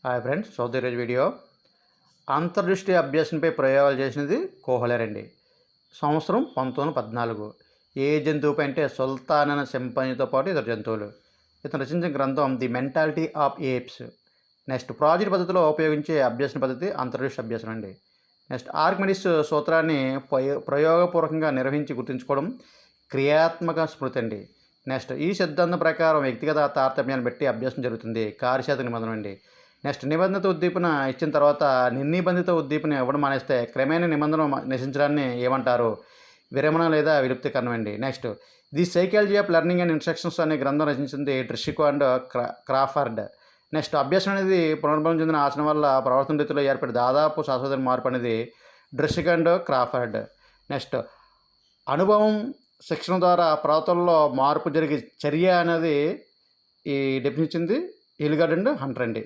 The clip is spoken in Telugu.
హాయ్ ఫ్రెండ్స్, చూద్దాం ఈరోజు వీడియో. అంతర్దృష్టి అభ్యాసంపై ప్రయోగాలు చేసినది కోహ్లర్ అండి. సంవత్సరం 1914. ఏ జంతువుపై అంటే సుల్తాన్ అనే సింపంజితో పాటు ఇతర జంతువులు. ఇతను రచించిన గ్రంథం the mentality of apes. Next project పద్ధతిలో ఉపయోగించే అభ్యసన పద్ధతి అంతర్దృష్టి అభ్యాసం అండి. నెక్స్ట్ ఆర్కిమిడిస్ సూత్రాన్ని ప్రయోగపూర్వకంగా నిర్వహించి గుర్తుంచుకోవడం క్రియాత్మక స్మృతి అండి. నెక్స్ట్ ఈ సిద్ధాంతం ప్రకారం వ్యక్తిగత తారతమ్యాన్ని బట్టి అభ్యాసం జరుగుతుంది. కార్యశాత నిబంధన అండి. నెక్స్ట్ నిబంధిత ఉద్దీపన ఇచ్చిన తర్వాత నిర్నిబంధిత ఉద్దీపన ఇవ్వడం మానేస్తే క్రమేణా నిబంధన నశించడాన్ని ఏమంటారు? విరమణ లేదా విలుప్తీకరణం అండి. Next the psychology of learning and instructions అనే గ్రంథం రచించింది డ్రిషికో అండ్ క్రాఫర్డ్. నెక్స్ట్ అభ్యాసం అనేది పునర్బలం చెందిన ఆసనం వల్ల ప్రవర్తన రీతిలో ఏర్పడి దాదాపు శాశ్వత మార్పు అనేది డ్రిషికో అండ్ క్రాఫర్డ్. నెక్స్ట్ అనుభవం శిక్షణ ద్వారా ప్రవర్తనలో మార్పు జరిగే చర్య అనేది ఈ డెఫినిషన్ ఇచ్చింది హిల్గార్డ్ అండ్ హంటర్ అండి.